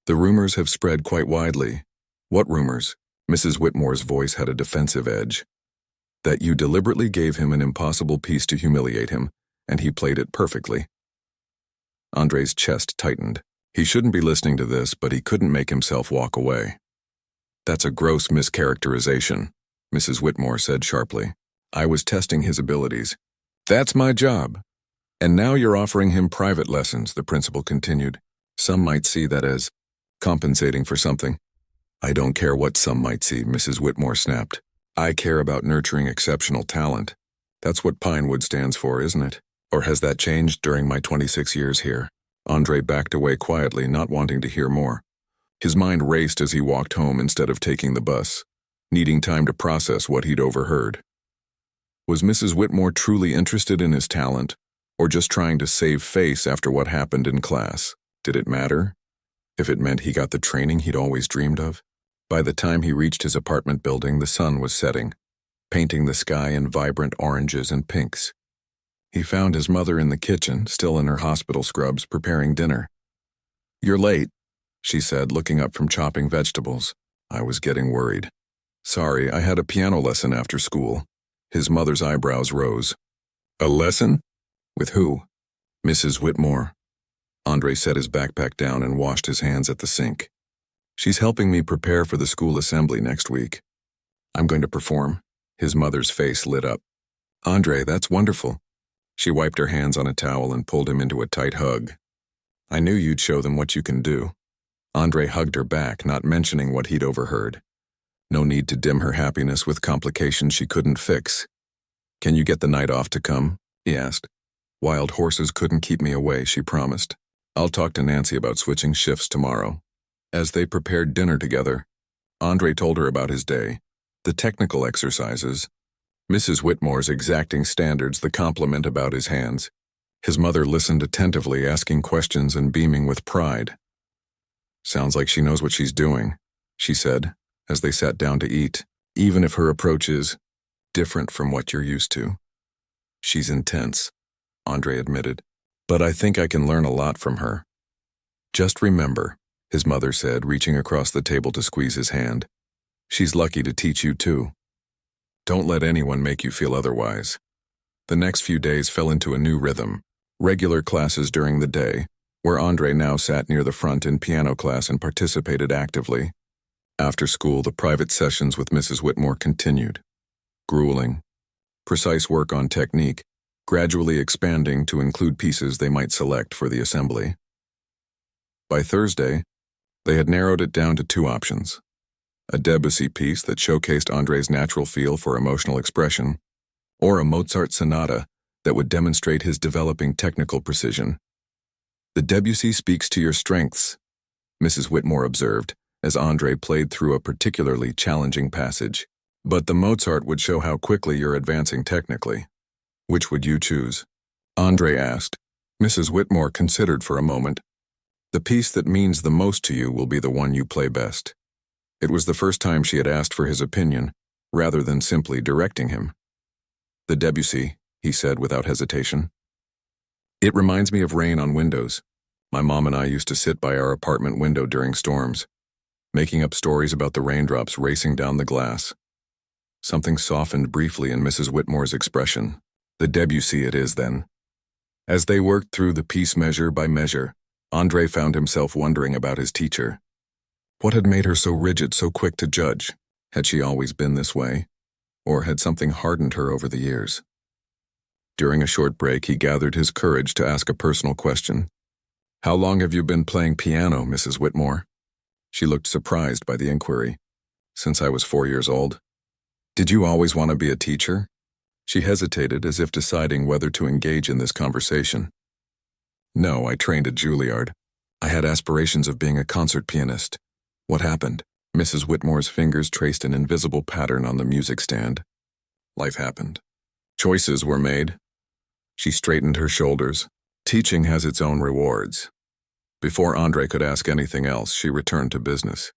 The rumors have spread quite widely. What rumors? Mrs. Whitmore's voice had a defensive edge. That you deliberately gave him an impossible piece to humiliate him, and he played it perfectly. Andre's chest tightened. He shouldn't be listening to this, but he couldn't make himself walk away. That's a gross mischaracterization, Mrs. Whitmore said sharply. I was testing his abilities. That's my job. And now you're offering him private lessons, the principal continued. Some might see that as compensating for something. I don't care what some might see, Mrs. Whitmore snapped. I care about nurturing exceptional talent. That's what Pinewood stands for, isn't it? Or has that changed during my 26 years here? Andre backed away quietly, not wanting to hear more. His mind raced as he walked home instead of taking the bus, needing time to process what he'd overheard. Was Mrs. Whitmore truly interested in his talent, or just trying to save face after what happened in class? Did it matter? If it meant he got the training he'd always dreamed of? By the time he reached his apartment building, the sun was setting, painting the sky in vibrant oranges and pinks. He found his mother in the kitchen, still in her hospital scrubs, preparing dinner. You're late, she said, looking up from chopping vegetables. I was getting worried. Sorry, I had a piano lesson after school. His mother's eyebrows rose. A lesson? With who? Mrs. Whitmore. Andre set his backpack down and washed his hands at the sink. She's helping me prepare for the school assembly next week. I'm going to perform. His mother's face lit up. Andre, that's wonderful. She wiped her hands on a towel and pulled him into a tight hug. I knew you'd show them what you can do. Andre hugged her back, not mentioning what he'd overheard. No need to dim her happiness with complications she couldn't fix. Can you get the night off to come? He asked. Wild horses couldn't keep me away, she promised. I'll talk to Nancy about switching shifts tomorrow. As they prepared dinner together, Andre told her about his day, the technical exercises, Mrs. Whitmore's exacting standards, the compliment about his hands. His mother listened attentively, asking questions and beaming with pride. Sounds like she knows what she's doing, she said, as they sat down to eat, even if her approach is different from what you're used to. She's intense, Andre admitted, but I think I can learn a lot from her. Just remember, his mother said, reaching across the table to squeeze his hand. She's lucky to teach you too. Don't let anyone make you feel otherwise. The next few days fell into a new rhythm, regular classes during the day, where Andre now sat near the front in piano class and participated actively. After school, the private sessions with Mrs. Whitmore continued. Grueling, precise work on technique, gradually expanding to include pieces they might select for the assembly. By Thursday, they had narrowed it down to two options. A Debussy piece that showcased Andre's natural feel for emotional expression, or a Mozart sonata that would demonstrate his developing technical precision. The Debussy speaks to your strengths, Mrs. Whitmore observed, as Andre played through a particularly challenging passage. But the Mozart would show how quickly you're advancing technically. Which would you choose? Andre asked. Mrs. Whitmore considered for a moment. The piece that means the most to you will be the one you play best. It was the first time she had asked for his opinion, rather than simply directing him. The Debussy, he said without hesitation. It reminds me of rain on windows. My mom and I used to sit by our apartment window during storms, making up stories about the raindrops racing down the glass. Something softened briefly in Mrs. Whitmore's expression. The Debussy it is, then. As they worked through the piece measure by measure, Andre found himself wondering about his teacher. What had made her so rigid, so quick to judge? Had she always been this way? Or had something hardened her over the years? During a short break, he gathered his courage to ask a personal question. How long have you been playing piano, Mrs. Whitmore? She looked surprised by the inquiry. Since I was 4 years old. Did you always want to be a teacher? She hesitated, as if deciding whether to engage in this conversation. No, I trained at Juilliard. I had aspirations of being a concert pianist. What happened? Mrs. Whitmore's fingers traced an invisible pattern on the music stand. Life happened. Choices were made. She straightened her shoulders. Teaching has its own rewards. Before Andre could ask anything else, she returned to business.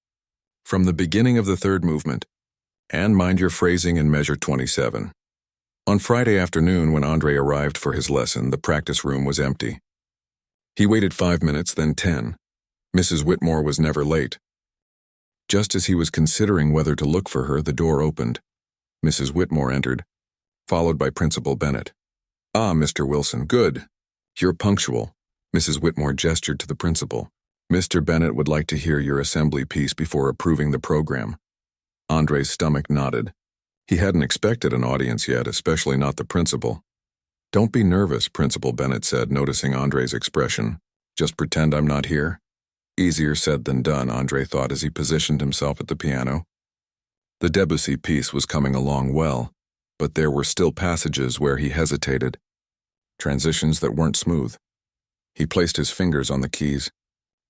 From the beginning of the third movement, and mind your phrasing in measure 27. On Friday afternoon, when Andre arrived for his lesson, the practice room was empty. He waited 5 minutes, then 10. Mrs. Whitmore was never late. Just as he was considering whether to look for her, the door opened. Mrs. Whitmore entered, followed by Principal Bennett. "Ah, Mr. Wilson, good. You're punctual." Mrs. Whitmore gestured to the principal. "Mr. Bennett would like to hear your assembly piece before approving the program." Andre's stomach nodded. He hadn't expected an audience yet, especially not the principal. "Don't be nervous," Principal Bennett said, noticing Andre's expression. "Just pretend I'm not here." Easier said than done, Andre thought as he positioned himself at the piano. The Debussy piece was coming along well, but there were still passages where he hesitated, transitions that weren't smooth. He placed his fingers on the keys,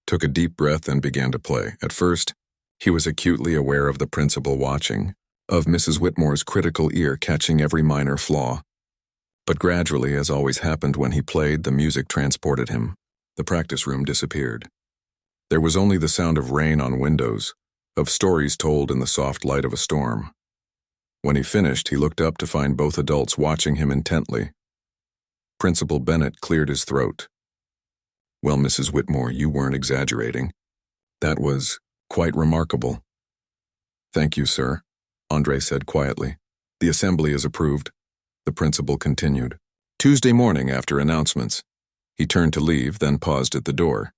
took a deep breath, and began to play. At first, he was acutely aware of the principal watching, of Mrs. Whitmore's critical ear catching every minor flaw. But gradually, as always happened when he played, the music transported him. The practice room disappeared. There was only the sound of rain on windows, of stories told in the soft light of a storm. When he finished, he looked up to find both adults watching him intently. Principal Bennett cleared his throat. "Well, Mrs. Whitmore, you weren't exaggerating. That was quite remarkable." "Thank you, sir," Andre said quietly. "The assembly is approved." The principal continued. Tuesday morning after announcements. He turned to leave, then paused at the door.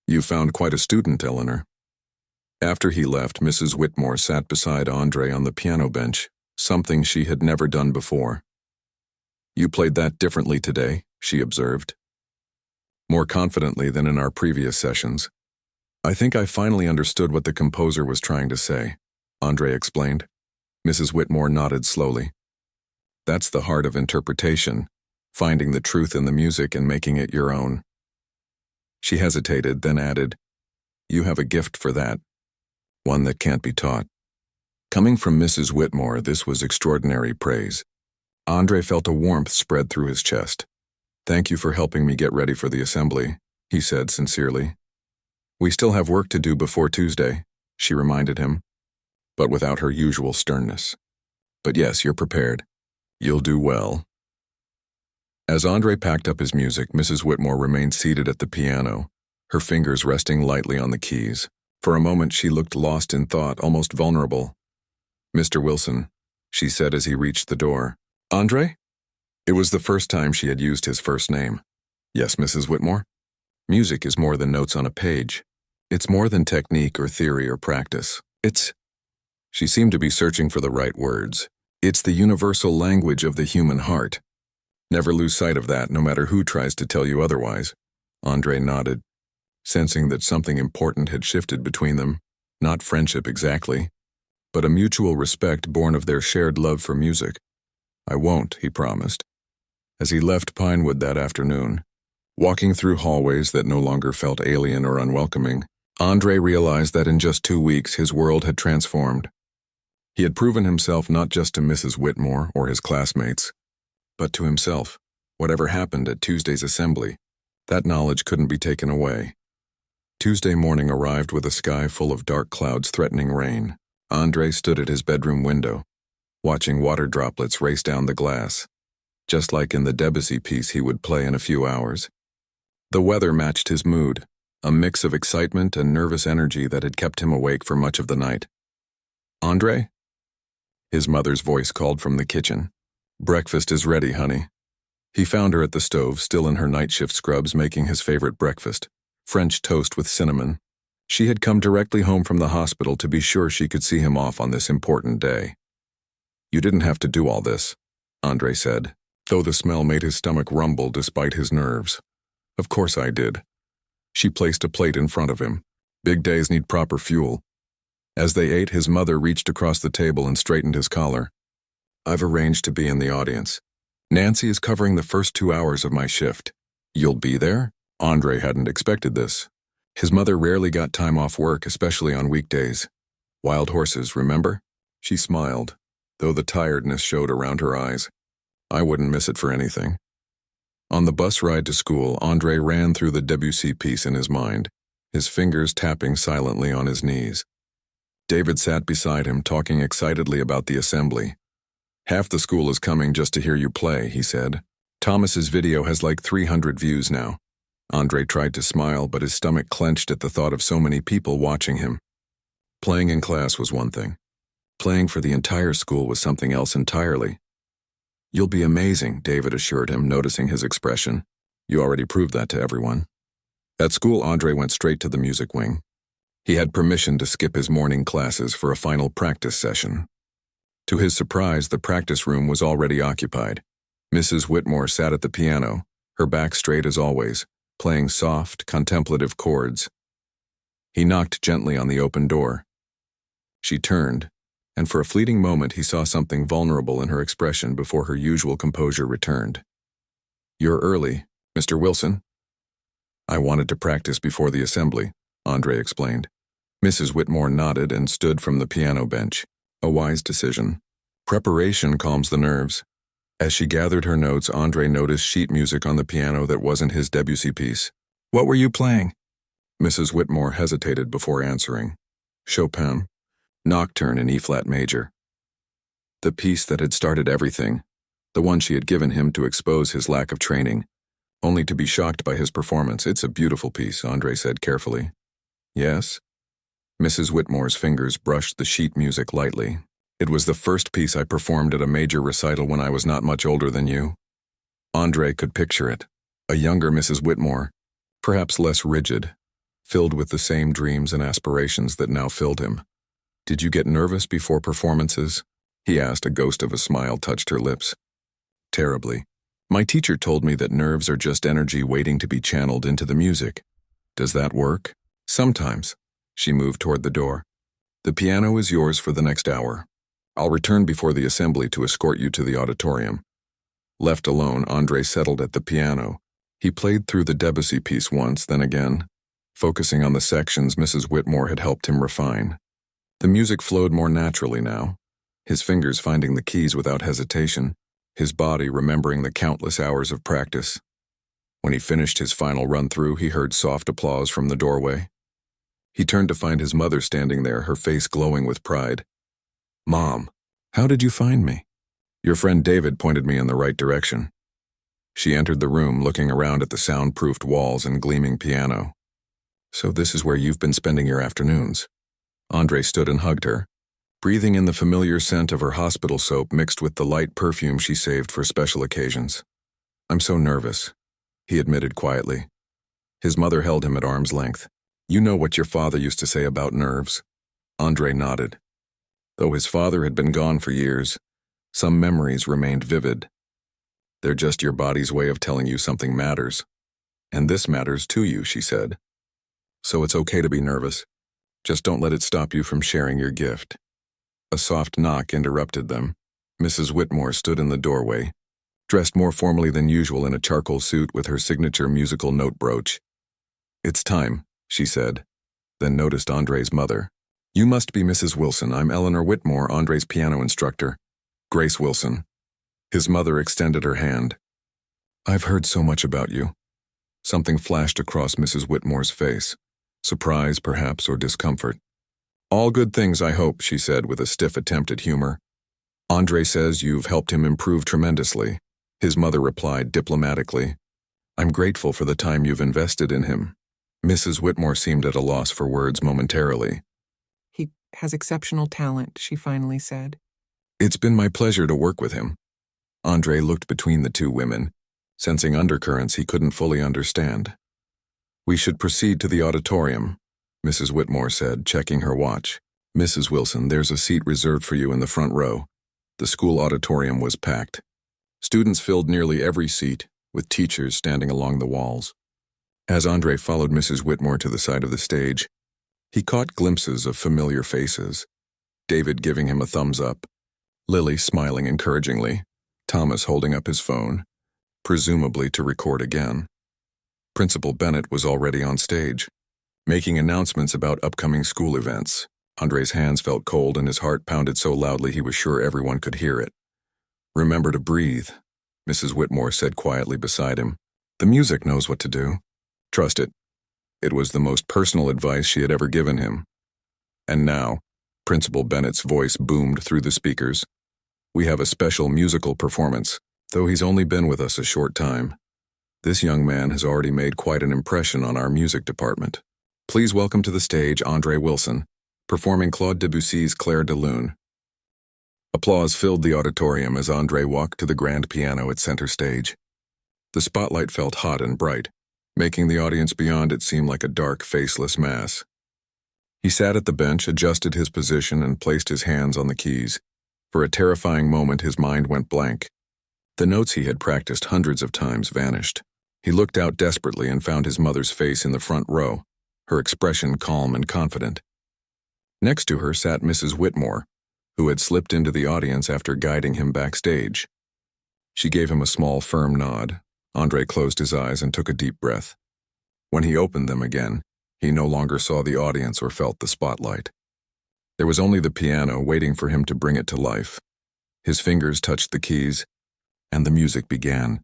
"You found quite a student, Eleanor." After he left, Mrs. Whitmore sat beside Andre on the piano bench, something she had never done before. "You played that differently today," she observed. "More confidently than in our previous sessions. I think I finally understood what the composer was trying to say," Andre explained. Mrs. Whitmore nodded slowly. "That's the heart of interpretation, finding the truth in the music and making it your own." She hesitated, then added, "You have a gift for that, one that can't be taught." Coming from Mrs. Whitmore, this was extraordinary praise. Andre felt a warmth spread through his chest. "Thank you for helping me get ready for the assembly," he said sincerely. "We still have work to do before Tuesday," she reminded him, but without her usual sternness. "But yes, you're prepared. You'll do well." As Andre packed up his music, Mrs. Whitmore remained seated at the piano, her fingers resting lightly on the keys. For a moment she looked lost in thought, almost vulnerable. "Mr. Wilson," she said as he reached the door. "Andre?" It was the first time she had used his first name. "Yes, Mrs. Whitmore?" "Music is more than notes on a page. It's more than technique or theory or practice. She seemed to be searching for the right words. "It's the universal language of the human heart. Never lose sight of that, no matter who tries to tell you otherwise." Andre nodded, sensing that something important had shifted between them. Not friendship exactly, but a mutual respect born of their shared love for music. "I won't," he promised. As he left Pinewood that afternoon, walking through hallways that no longer felt alien or unwelcoming, Andre realized that in just 2 weeks his world had transformed. He had proven himself not just to Mrs. Whitmore or his classmates, but to himself. Whatever happened at Tuesday's assembly, that knowledge couldn't be taken away. Tuesday morning arrived with a sky full of dark clouds threatening rain. Andre stood at his bedroom window, watching water droplets race down the glass, just like in the Debussy piece he would play in a few hours. The weather matched his mood, a mix of excitement and nervous energy that had kept him awake for much of the night. "Andre?" His mother's voice called from the kitchen. "Breakfast is ready, honey." He found her at the stove, still in her night shift scrubs, making his favorite breakfast, French toast with cinnamon. She had come directly home from the hospital to be sure she could see him off on this important day. "You didn't have to do all this," Andre said, though the smell made his stomach rumble despite his nerves. "Of course I did." She placed a plate in front of him. Big days need proper fuel. As they ate, his mother reached across the table and straightened his collar. "I've arranged to be in the audience. Nancy is covering the first 2 hours of my shift. You'll be there?" Andre hadn't expected this. His mother rarely got time off work, especially on weekdays. Wild horses, remember? She smiled, though the tiredness showed around her eyes. I wouldn't miss it for anything. On the bus ride to school, Andre ran through the Debussy piece in his mind, his fingers tapping silently on his knees. David sat beside him, talking excitedly about the assembly. "Half the school is coming just to hear you play," he said. "Thomas's video has like 300 views now." Andre tried to smile, but his stomach clenched at the thought of so many people watching him. Playing in class was one thing. Playing for the entire school was something else entirely. "You'll be amazing," David assured him, noticing his expression. "You already proved that to everyone." At school, Andre went straight to the music wing. He had permission to skip his morning classes for a final practice session. To his surprise, the practice room was already occupied. Mrs. Whitmore sat at the piano, her back straight as always, playing soft, contemplative chords. He knocked gently on the open door. She turned, and for a fleeting moment he saw something vulnerable in her expression before her usual composure returned. "You're early, Mr. Wilson." "I wanted to practice before the assembly," Andre explained. Mrs. Whitmore nodded and stood from the piano bench. A wise decision. Preparation calms the nerves. As she gathered her notes, Andre noticed sheet music on the piano that wasn't his Debussy piece. "What were you playing?" Mrs. Whitmore hesitated before answering. "Chopin. Nocturne in E-flat major." The piece that had started everything. The one she had given him to expose his lack of training. Only to be shocked by his performance. "It's a beautiful piece," Andre said carefully. "Yes?" Mrs. Whitmore's fingers brushed the sheet music lightly. "It was the first piece I performed at a major recital when I was not much older than you." Andre could picture it. A younger Mrs. Whitmore, perhaps less rigid, filled with the same dreams and aspirations that now filled him. "Did you get nervous before performances?" he asked. A ghost of a smile touched her lips. "Terribly. My teacher told me that nerves are just energy waiting to be channeled into the music. Does that work?" "Sometimes." She moved toward the door. "The piano is yours for the next hour. I'll return before the assembly to escort you to the auditorium." Left alone, Andre settled at the piano. He played through the Debussy piece once, then again, focusing on the sections Mrs. Whitmore had helped him refine. The music flowed more naturally now, his fingers finding the keys without hesitation, his body remembering the countless hours of practice. When he finished his final run-through, he heard soft applause from the doorway. He turned to find his mother standing there, her face glowing with pride. "Mom, how did you find me?" "Your friend David pointed me in the right direction." She entered the room, looking around at the soundproofed walls and gleaming piano. "So this is where you've been spending your afternoons." Andre stood and hugged her, breathing in the familiar scent of her hospital soap mixed with the light perfume she saved for special occasions. "I'm so nervous," he admitted quietly. His mother held him at arm's length. "You know what your father used to say about nerves." Andre nodded. Though his father had been gone for years, some memories remained vivid. "They're just your body's way of telling you something matters. And this matters to you," she said. "So it's okay to be nervous. Just don't let it stop you from sharing your gift." A soft knock interrupted them. Mrs. Whitmore stood in the doorway, dressed more formally than usual in a charcoal suit with her signature musical note brooch. "It's time," she said, then noticed Andre's mother. "You must be Mrs. Wilson. I'm Eleanor Whitmore, Andre's piano instructor. Grace Wilson." His mother extended her hand. "I've heard so much about you." Something flashed across Mrs. Whitmore's face. Surprise, perhaps, or discomfort. "All good things, I hope," she said with a stiff attempt at humor. "Andre says you've helped him improve tremendously," his mother replied diplomatically. "I'm grateful for the time you've invested in him." Mrs. Whitmore seemed at a loss for words momentarily. "He has exceptional talent," she finally said. "It's been my pleasure to work with him." Andre looked between the two women, sensing undercurrents he couldn't fully understand. "We should proceed to the auditorium," Mrs. Whitmore said, checking her watch. "Mrs. Wilson, there's a seat reserved for you in the front row." The school auditorium was packed. Students filled nearly every seat, with teachers standing along the walls. As Andre followed Mrs. Whitmore to the side of the stage, he caught glimpses of familiar faces. David giving him a thumbs up, Lily smiling encouragingly, Thomas holding up his phone, presumably to record again. Principal Bennett was already on stage, making announcements about upcoming school events. Andre's hands felt cold and his heart pounded so loudly he was sure everyone could hear it. "Remember to breathe," Mrs. Whitmore said quietly beside him. "The music knows what to do. Trust it." It was the most personal advice she had ever given him. "And now," Principal Bennett's voice boomed through the speakers, "we have a special musical performance. Though he's only been with us a short time, this young man has already made quite an impression on our music department. Please welcome to the stage Andre Wilson, performing Claude Debussy's Clair de Lune." Applause filled the auditorium as Andre walked to the grand piano at center stage. The spotlight felt hot and bright, making the audience beyond it seem like a dark, faceless mass. He sat at the bench, adjusted his position, and placed his hands on the keys. For a terrifying moment, his mind went blank. The notes he had practiced hundreds of times vanished. He looked out desperately and found his mother's face in the front row, her expression calm and confident. Next to her sat Mrs. Whitmore, who had slipped into the audience after guiding him backstage. She gave him a small, firm nod. Andre closed his eyes and took a deep breath. When he opened them again, he no longer saw the audience or felt the spotlight. There was only the piano waiting for him to bring it to life. His fingers touched the keys, and the music began.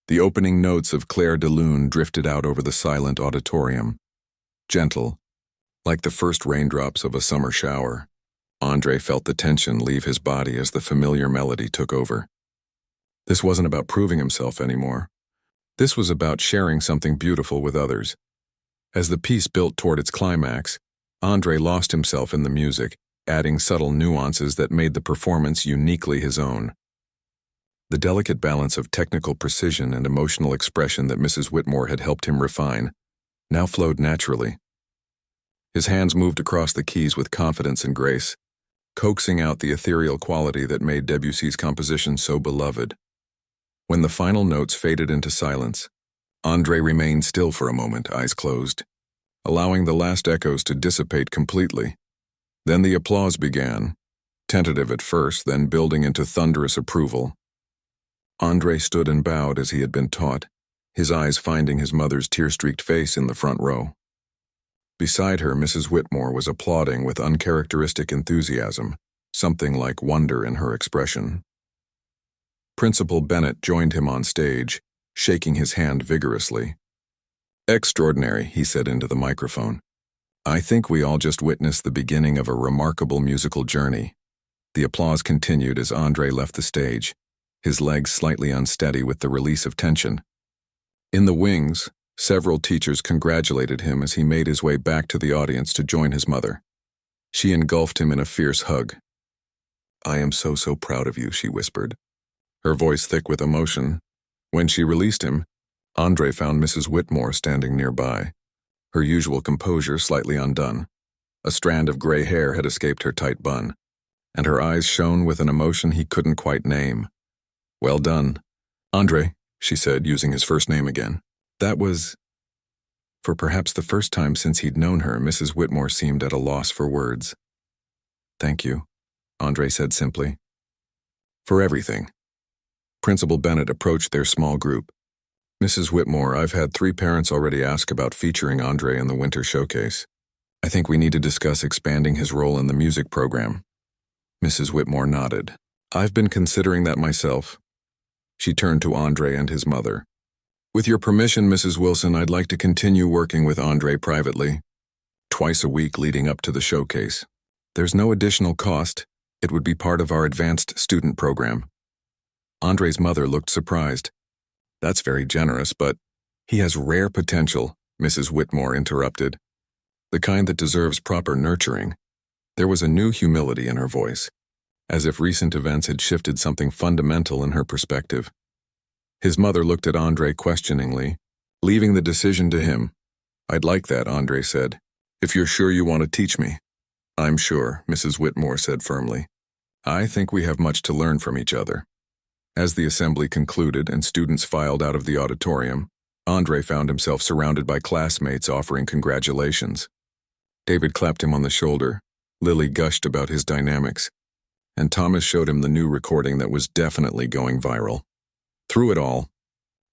The opening notes of Clair de Lune drifted out over the silent auditorium. Gentle, like the first raindrops of a summer shower, Andre felt the tension leave his body as the familiar melody took over. This wasn't about proving himself anymore. This was about sharing something beautiful with others. As the piece built toward its climax, Andre lost himself in the music, adding subtle nuances that made the performance uniquely his own. The delicate balance of technical precision and emotional expression that Mrs. Whitmore had helped him refine now flowed naturally. His hands moved across the keys with confidence and grace, coaxing out the ethereal quality that made Debussy's composition so beloved. When the final notes faded into silence, Andre remained still for a moment, eyes closed, allowing the last echoes to dissipate completely. Then the applause began, tentative at first, then building into thunderous approval. Andre stood and bowed as he had been taught, his eyes finding his mother's tear-streaked face in the front row. Beside her, Mrs. Whitmore was applauding with uncharacteristic enthusiasm, something like wonder in her expression. Principal Bennett joined him on stage, shaking his hand vigorously. "Extraordinary," he said into the microphone. "I think we all just witnessed the beginning of a remarkable musical journey." The applause continued as Andre left the stage, his legs slightly unsteady with the release of tension. In the wings, several teachers congratulated him as he made his way back to the audience to join his mother. She engulfed him in a fierce hug. "I am so proud of you," she whispered, her voice thick with emotion. When she released him, Andre found Mrs. Whitmore standing nearby, her usual composure slightly undone. A strand of gray hair had escaped her tight bun, and her eyes shone with an emotion he couldn't quite name. "Well done, Andre," she said, using his first name again. That was... For perhaps the first time since he'd known her, Mrs. Whitmore seemed at a loss for words. "Thank you," Andre said simply. "For everything." Principal Bennett approached their small group. "Mrs. Whitmore, I've had 3 parents already ask about featuring Andre in the winter showcase. I think we need to discuss expanding his role in the music program." Mrs. Whitmore nodded. "I've been considering that myself." She turned to Andre and his mother. "With your permission, Mrs. Wilson, I'd like to continue working with Andre privately, twice a week leading up to the showcase. There's no additional cost. It would be part of our advanced student program." Andre's mother looked surprised. "That's very generous, but he has rare potential," Mrs. Whitmore interrupted. "The kind that deserves proper nurturing." There was a new humility in her voice, as if recent events had shifted something fundamental in her perspective. His mother looked at Andre questioningly, leaving the decision to him. "I'd like that," Andre said, "if you're sure you want to teach me." "I'm sure," Mrs. Whitmore said firmly. "I think we have much to learn from each other." As the assembly concluded and students filed out of the auditorium, Andre found himself surrounded by classmates offering congratulations. David clapped him on the shoulder, Lily gushed about his dynamics, and Thomas showed him the new recording that was definitely going viral. Through it all,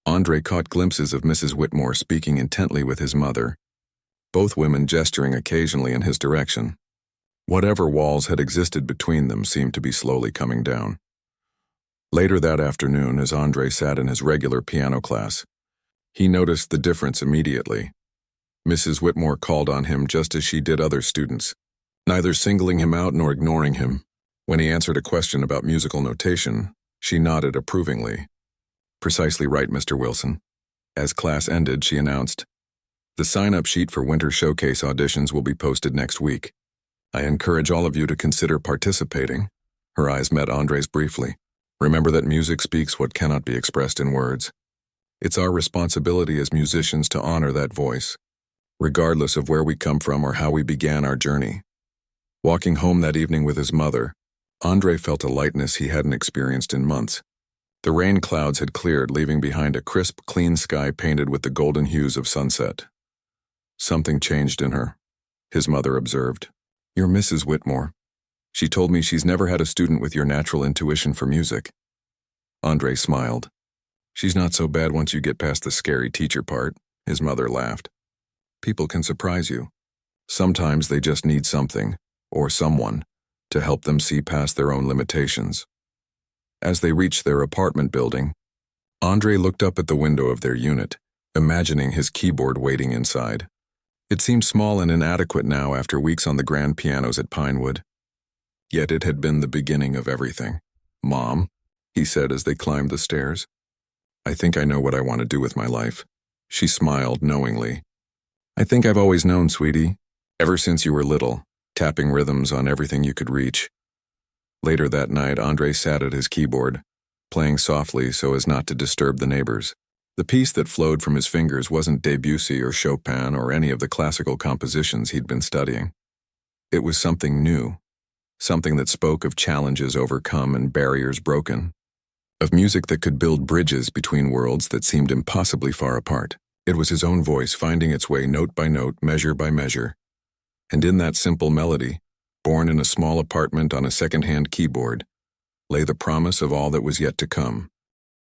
Andre caught glimpses of Mrs. Whitmore speaking intently with his mother, both women gesturing occasionally in his direction. Whatever walls had existed between them seemed to be slowly coming down. Later that afternoon, as Andre sat in his regular piano class, he noticed the difference immediately. Mrs. Whitmore called on him just as she did other students, neither singling him out nor ignoring him. When he answered a question about musical notation, she nodded approvingly. "Precisely right, Mr. Wilson." As class ended, she announced, "The sign-up sheet for winter showcase auditions will be posted next week. I encourage all of you to consider participating." Her eyes met Andre's briefly. "Remember that music speaks what cannot be expressed in words. It's our responsibility as musicians to honor that voice, regardless of where we come from or how we began our journey." Walking home that evening with his mother, Andre felt a lightness he hadn't experienced in months. The rain clouds had cleared, leaving behind a crisp, clean sky painted with the golden hues of sunset. "Something changed in her," his mother observed. "You're Mrs. Whitmore. She told me she's never had a student with your natural intuition for music." Andre smiled. "She's not so bad once you get past the scary teacher part," his mother laughed. "People can surprise you. Sometimes they just need something, or someone, to help them see past their own limitations." As they reached their apartment building, Andre looked up at the window of their unit, imagining his keyboard waiting inside. It seemed small and inadequate now after weeks on the grand pianos at Pinewood. Yet it had been the beginning of everything. "Mom," he said as they climbed the stairs, "I think I know what I want to do with my life." She smiled knowingly. "I think I've always known, sweetie, ever since you were little, tapping rhythms on everything you could reach." Later that night, Andre sat at his keyboard, playing softly so as not to disturb the neighbors. The piece that flowed from his fingers wasn't Debussy or Chopin or any of the classical compositions he'd been studying. It was something new, something that spoke of challenges overcome and barriers broken, of music that could build bridges between worlds that seemed impossibly far apart. It was his own voice finding its way note by note, measure by measure. And in that simple melody, born in a small apartment on a second-hand keyboard, lay the promise of all that was yet to come.